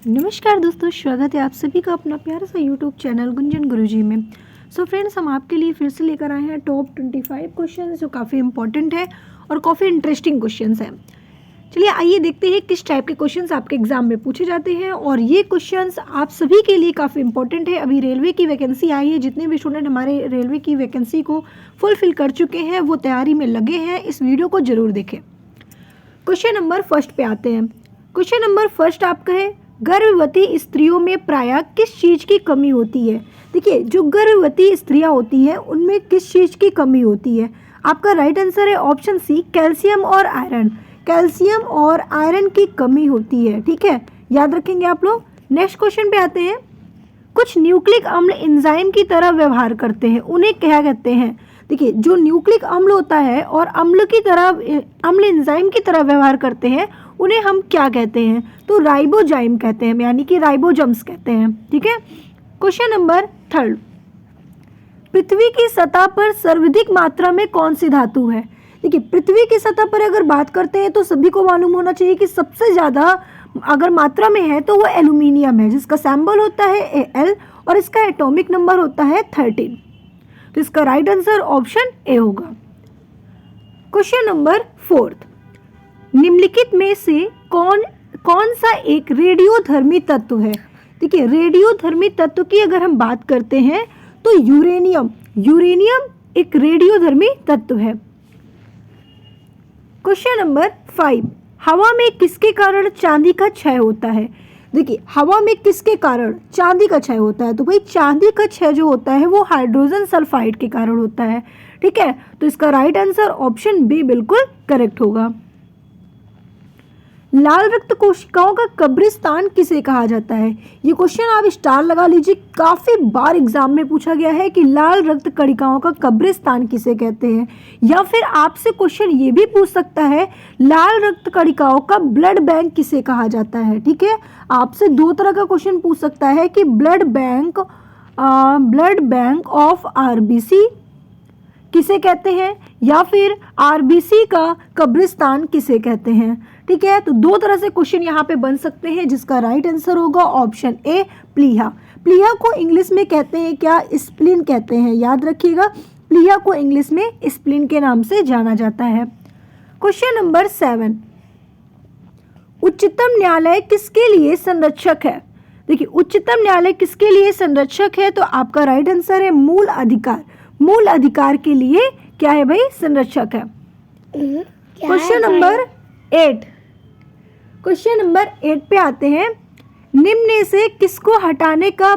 नमस्कार दोस्तों, स्वागत है आप सभी का अपना प्यारा सा यूट्यूब चैनल गुंजन गुरुजी में। सो फ्रेंड्स, हम आपके लिए फिर से लेकर आए हैं टॉप 25 क्वेश्चन जो काफ़ी इंपॉर्टेंट है और काफ़ी इंटरेस्टिंग क्वेश्चंस हैं। चलिए आइए देखते हैं किस टाइप के क्वेश्चंस आपके एग्जाम में पूछे जाते हैं। और ये क्वेश्चंस आप सभी के लिए काफ़ी इंपॉर्टेंट है। अभी रेलवे की वैकेंसी आई है, जितने भी स्टूडेंट हमारे रेलवे की वैकेंसी को फुलफिल कर चुके हैं वो तैयारी में लगे हैं, इस वीडियो को जरूर देखें। क्वेश्चन नंबर फर्स्ट पे आते हैं। क्वेश्चन नंबर फर्स्ट आपका है, गर्भवती स्त्रियों में प्रायः किस चीज़ की कमी होती है। देखिए, जो गर्भवती स्त्रियां होती हैं उनमें किस चीज़ की कमी होती है। आपका राइट आंसर है ऑप्शन सी, कैल्शियम और आयरन। कैल्शियम और आयरन की कमी होती है, ठीक है, याद रखेंगे आप लोग। नेक्स्ट क्वेश्चन पे आते हैं। कुछ न्यूक्लिक अम्ल एंजाइम की तरह व्यवहार करते हैं, उन्हें क्या कहते हैं। देखिए, जो न्यूक्लिक अम्ल होता है और अम्ल एंजाइम की तरह व्यवहार करते हैं उन्हें हम क्या कहते हैं, तो राइबोजाइम कहते हैं, यानी कि राइबोजम्स कहते हैं, ठीक है। क्वेश्चन नंबर थर्ड, पृथ्वी की सतह पर सर्वाधिक मात्रा में कौन सी धातु है। देखिए, पृथ्वी की सतह पर अगर बात करते हैं तो सभी को मालूम होना चाहिए कि सबसे ज़्यादा अगर मात्रा में है तो वो एल्यूमिनियम है, जिसका सिंबल होता है Al और इसका एटॉमिक नंबर होता है 13। तो इसका राइट आंसर ऑप्शन ए होगा। क्वेश्चन नंबर फोर्थ, निम्नलिखित में से कौन सा एक रेडियोधर्मी तत्व है। देखिए, रेडियोधर्मी तत्व की अगर हम बात करते हैं तो यूरेनियम एक रेडियोधर्मी तत्व है। क्वेश्चन नंबर 5, हवा में किसके कारण चांदी का क्षय होता है। देखिए, हवा में किसके कारण चांदी का क्षय होता है, तो भाई चांदी का क्षय जो होता है वो हाइड्रोजन सल्फाइड के कारण होता है, ठीक है। तो इसका राइट आंसर ऑप्शन बी बिल्कुल करेक्ट होगा। लाल रक्त कोशिकाओं का कब्रिस्तान किसे कहा जाता है। ये क्वेश्चन आप स्टार लगा लीजिए, काफी बार एग्जाम में पूछा गया है कि लाल रक्त कणिकाओं का कब्रिस्तान किसे कहते हैं। या फिर आपसे क्वेश्चन ये भी पूछ सकता है, लाल रक्त कणिकाओं का ब्लड बैंक किसे कहा जाता है, ठीक है। आपसे दो तरह का क्वेश्चन पूछ सकता है कि ब्लड बैंक ऑफ आरबीसी किसे कहते हैं, या फिर आरबीसी का कब्रिस्तान किसे कहते हैं, ठीक है। तो दो तरह से क्वेश्चन यहाँ पे बन सकते हैं, जिसका राइट आंसर होगा ऑप्शन ए, प्लीहा। प्लीहा को इंग्लिश में कहते हैं क्या, स्प्लीन कहते हैं, याद रखिएगा। प्लीहा को इंग्लिश में स्प्लीन के नाम से जाना जाता है। क्वेश्चन नंबर 7, उच्चतम न्यायालय किसके लिए संरक्षक है। देखिए, उच्चतम न्यायालय किसके लिए संरक्षक है, तो आपका राइट आंसर है मूल अधिकार। मूल अधिकार के लिए क्या है भाई, संरक्षक है। क्वेश्चन नंबर 8, क्वेश्चन नंबर 8 पे आते हैं। निम्न में से किसको हटाने का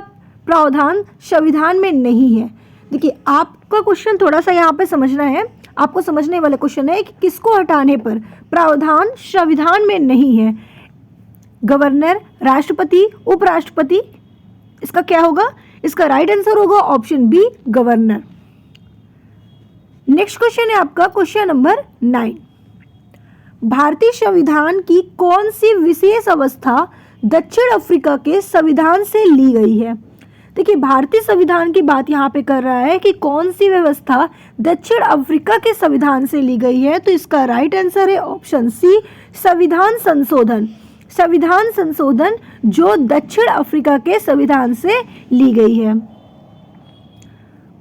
प्रावधान संविधान में नहीं है। देखिए, आपका क्वेश्चन थोड़ा सा यहाँ पे समझना है, आपको समझने वाला क्वेश्चन है कि किसको हटाने पर प्रावधान संविधान में नहीं है। गवर्नर, राष्ट्रपति, उपराष्ट्रपति, इसका क्या होगा, इसका राइट आंसर होगा option B, governor. Next question है आपका क्वेश्चन नंबर 9, भारतीय संविधान की कौन सी विशेष अवस्था दक्षिण अफ्रीका के संविधान से ली गई है। देखिए, भारतीय संविधान की बात यहाँ पे कर रहा है कि कौन सी व्यवस्था दक्षिण अफ्रीका के संविधान से ली गई है, तो इसका राइट आंसर है ऑप्शन सी, संविधान संशोधन। संविधान संशोधन जो दक्षिण अफ्रीका के संविधान से ली गई है।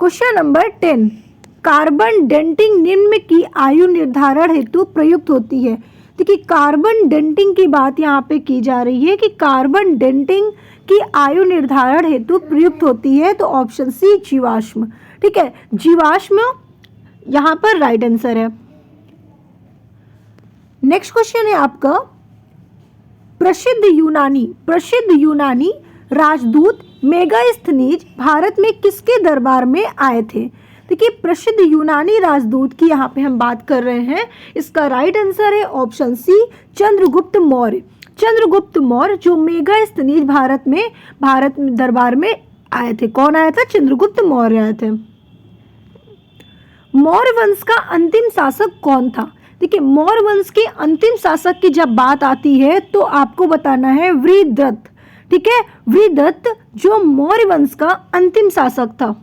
क्वेश्चन नंबर 10, कार्बन डेटिंग निम्न की आयु निर्धारण हेतु प्रयुक्त होती है। देखिए, कार्बन डेटिंग की बात यहाँ पे की जा रही है कि कार्बन डेटिंग की आयु निर्धारण हेतु प्रयुक्त होती है, तो ऑप्शन सी, जीवाश्म, ठीक है। जीवाश्म यहाँ पर राइट आंसर है। नेक्स्ट क्वेश्चन है आपका, प्रसिद्ध यूनानी राजदूत मेगास्थनीज भारत में किसके दरबार में आए थे। देखिए, प्रसिद्ध यूनानी राजदूत की यहाँ पे हम बात कर रहे हैं, इसका राइट आंसर है ऑप्शन सी, चंद्रगुप्त मौर्य। चंद्रगुप्त मौर्य जो मेगास्थनीज भारत दरबार में आए थे। कौन आया था, चंद्रगुप्त मौर्य आए थे। मौर्य वंश का अंतिम शासक कौन था। देखिए, मौर्य वंश के अंतिम शासक की जब बात आती है तो आपको बताना है वृहदत्त, ठीक है। वृहदत्त जो मौर्य वंश का अंतिम शासक था।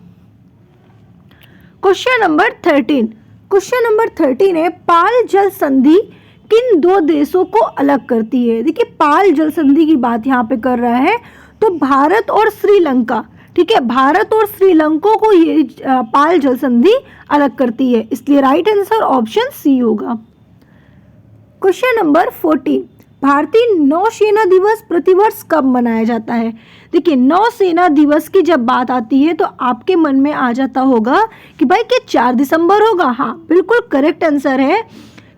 क्वेश्चन नंबर 13 है, पाल जल संधि किन दो देशों को अलग करती है? देखिए पाल जल संधि की बात यहाँ पे कर रहा है, तो भारत और श्रीलंका, ठीक है, भारत और श्रीलंका को ये पाल जल संधि अलग करती है, इसलिए राइट आंसर ऑप्शन सी होगा। क्वेश्चन नंबर 14, भारतीय नौसेना दिवस प्रतिवर्ष कब मनाया जाता है? देखिए नौसेना दिवस की जब बात आती है तो आपके मन में आ जाता होगा कि भाई क्या 4 दिसंबर होगा? हाँ बिल्कुल करेक्ट आंसर है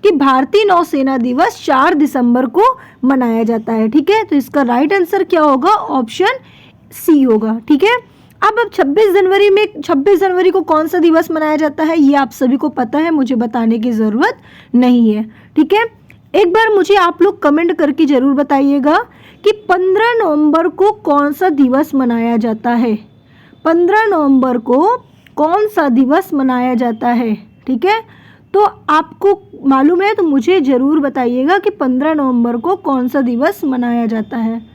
कि भारतीय नौसेना दिवस 4 दिसंबर को मनाया जाता है, ठीक है। तो इसका राइट आंसर क्या होगा? ऑप्शन सी होगा, ठीक है। अब 26 जनवरी को कौन सा दिवस मनाया जाता है ये आप सभी को पता है, मुझे बताने की ज़रूरत नहीं है, ठीक है। एक बार मुझे आप लोग कमेंट करके ज़रूर बताइएगा कि 15 नवंबर को कौन सा दिवस मनाया जाता है? 15 नवंबर को कौन सा दिवस मनाया जाता है, ठीक है। तो आपको मालूम है तो मुझे ज़रूर बताइएगा कि 15 नवंबर को कौन सा दिवस मनाया जाता है।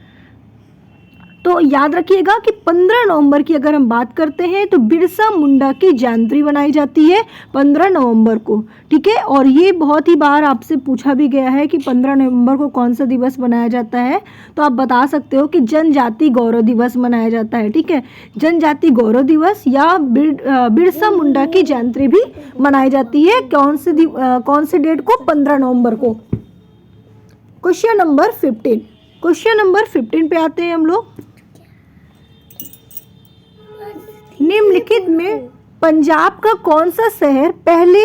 तो याद रखिएगा कि 15 नवंबर की अगर हम बात करते हैं तो बिरसा मुंडा की जयंती मनाई जाती है 15 नवंबर को, ठीक है। और ये बहुत ही बार आपसे पूछा भी गया है कि 15 नवंबर को कौन सा दिवस मनाया जाता है, तो आप बता सकते हो कि जनजाति गौरव दिवस मनाया जाता है, ठीक है। जनजाति गौरव दिवस या बिरसा मुंडा की जयंती भी मनाई जाती है कौन से डेट को? 15 नवंबर को। क्वेश्चन नंबर 15 पे आते हैं हम लोग। निम्नलिखित में पंजाब का कौन सा शहर पहले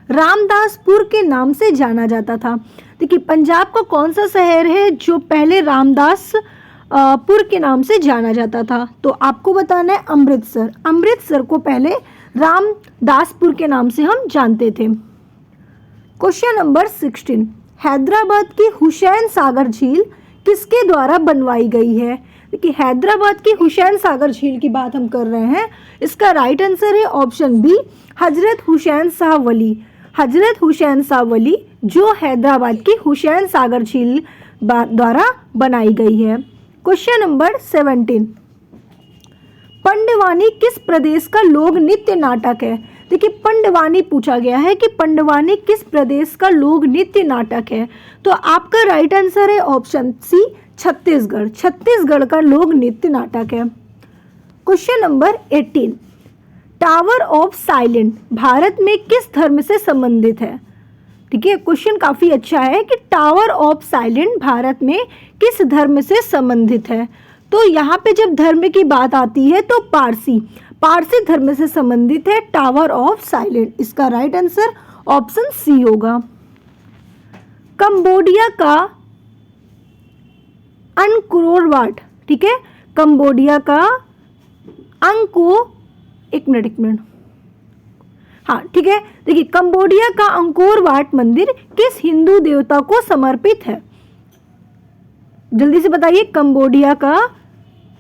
रामदासपुर के नाम से जाना जाता था? देखिए पंजाब का कौन सा शहर है जो पहले रामदासपुर के नाम से जाना जाता था? तो आपको बताना है अमृतसर। अमृतसर को पहले रामदासपुर के नाम से हम जानते थे। क्वेश्चन नंबर 16, हैदराबाद की हुसैन सागर झील किसके द्वारा बनवाई गई है? देखिए हैदराबाद की हुसैन सागर झील की बात हम कर रहे हैं, इसका राइट आंसर है ऑप्शन बी, हजरत हुसैन शाह वली। हजरत हुसैन शाह वली जो हैदराबाद की हुसैन सागर झील द्वारा बनाई गई है। क्वेश्चन नंबर 17, पंडवानी किस प्रदेश का लोक नृत्य नाटक है? देखिए पंडवानी पूछा गया है कि पंडवानी किस प्रदेश का लोक नृत्य नाटक है, तो आपका राइट आंसर है ऑप्शन सी, छत्तीसगढ़। छत्तीसगढ़ का लोक नृत्य नाटक है। Question number 18, tower of silent Bharat में किस धर्म से संबंधित है? ठीक है, क्वेश्चन काफी अच्छा है कि टावर ऑफ साइलेंट भारत में किस धर्म से संबंधित है। तो यहाँ पे जब धर्म की बात आती है तो पारसी धर्म से संबंधित है टावर ऑफ साइलेंट। इसका राइट आंसर ऑप्शन सी होगा। कंबोडिया का अंकोर वाट, ठीक है, कंबोडिया का एक मिनट, हाँ ठीक है, देखिए कंबोडिया का अंकोर वाट मंदिर किस हिंदू देवता को समर्पित है? जल्दी से बताइए, कंबोडिया का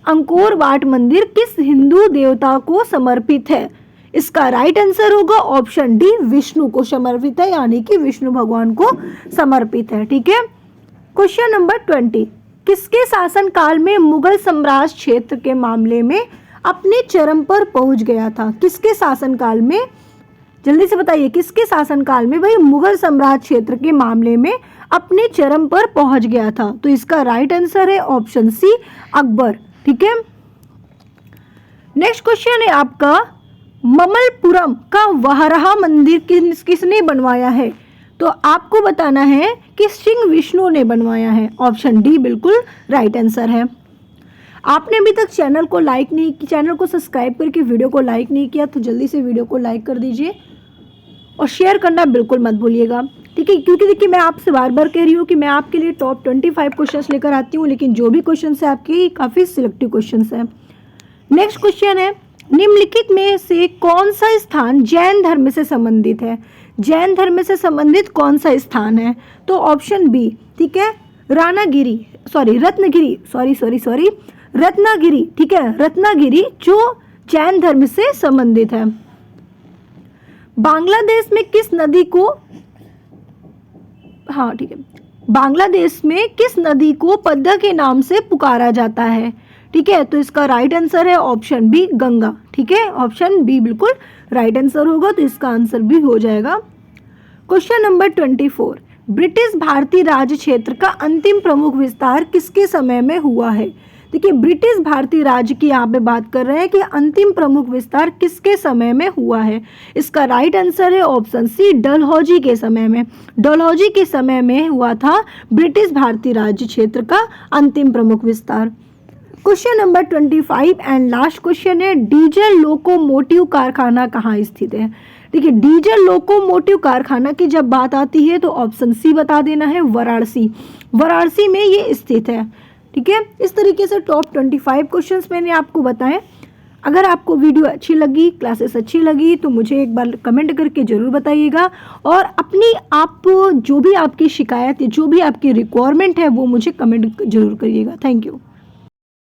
अंकोर वाट मंदिर किस हिंदू देवता को समर्पित है? इसका राइट आंसर होगा ऑप्शन डी, विष्णु को समर्पित है, यानी कि विष्णु भगवान को समर्पित है। ठीक है। क्वेश्चन नंबर 20, किसके शासनकाल में मुगल साम्राज्य क्षेत्र के मामले में अपने चरम पर पहुंच गया था? किसके शासनकाल में, जल्दी से बताइए, किसके शासनकाल में भाई मुगल साम्राज्य क्षेत्र के मामले में अपने चरम पर पहुंच गया था? तो इसका राइट आंसर है ऑप्शन सी, अकबर। ठीक है। नेक्स्ट क्वेश्चन है आपका, ममलपुरम का वराह मंदिर किसने बनवाया है? तो आपको बताना है कि सिंह विष्णु ने बनवाया है। ऑप्शन डी बिल्कुल राइट आंसर है। आपने अभी तक चैनल को लाइक नहीं किया, चैनल को सब्सक्राइब करके वीडियो को लाइक नहीं किया तो जल्दी से वीडियो को लाइक कर दीजिए और शेयर करना बिल्कुल मत भूलिएगा। ठीक है, क्योंकि देखिए मैं आपसे बार बार कह रही हूँ कि मैं आपके लिए टॉप 25 क्वेश्चंस लेकर आती हूँ, लेकिन जो भी क्वेश्चंस है आपके काफ़ी सिलेक्टिव क्वेश्चंस हैं। नेक्स्ट क्वेश्चन है, निम्नलिखित में से कौन सा स्थान जैन धर्म से संबंधित है? जैन धर्म से संबंधित कौन सा स्थान है? तो ऑप्शन बी, ठीक है, रत्नागिरी। ठीक है, रत्नागिरी जो जैन धर्म से संबंधित है। बांग्लादेश में किस नदी को, हाँ ठीक है, बांग्लादेश में किस नदी को पद्मा के नाम से पुकारा जाता है? ठीक है, तो इसका राइट आंसर है ऑप्शन बी, गंगा। ठीक है, ऑप्शन बी बिल्कुल राइट आंसर होगा, तो इसका आंसर भी हो जाएगा। क्वेश्चन नंबर 24, ब्रिटिश भारतीय राज्य क्षेत्र का अंतिम प्रमुख विस्तार किसके समय में हुआ है? देखिए, ब्रिटिश भारतीय राज्य की यहाँ पे बात कर रहे हैं कि अंतिम प्रमुख विस्तार किसके समय में हुआ है। इसका राइट आंसर है ऑप्शन सी, डलहौजी के समय में। डलहौजी के समय में हुआ था ब्रिटिश भारतीय राज्य क्षेत्र का अंतिम प्रमुख विस्तार। Question number 25 and last question है, डीजल लोकोमोटिव कारखाना कहाँ स्थित है? देखिए, डीजल लोकोमोटिव कारखाना की जब बात आती है तो ऑप्शन सी बता देना है, वाराणसी। वाराणसी में ये स्थित है। ठीक है, इस तरीके से टॉप 25 क्वेश्चंस मैंने आपको बताए। अगर आपको वीडियो अच्छी लगी, क्लासेस अच्छी लगी तो मुझे एक बार कमेंट करके ज़रूर बताइएगा, और अपनी आप जो भी आपकी शिकायत, जो भी आपकी रिक्वायरमेंट है वो मुझे कमेंट ज़रूर करिएगा। Thank you.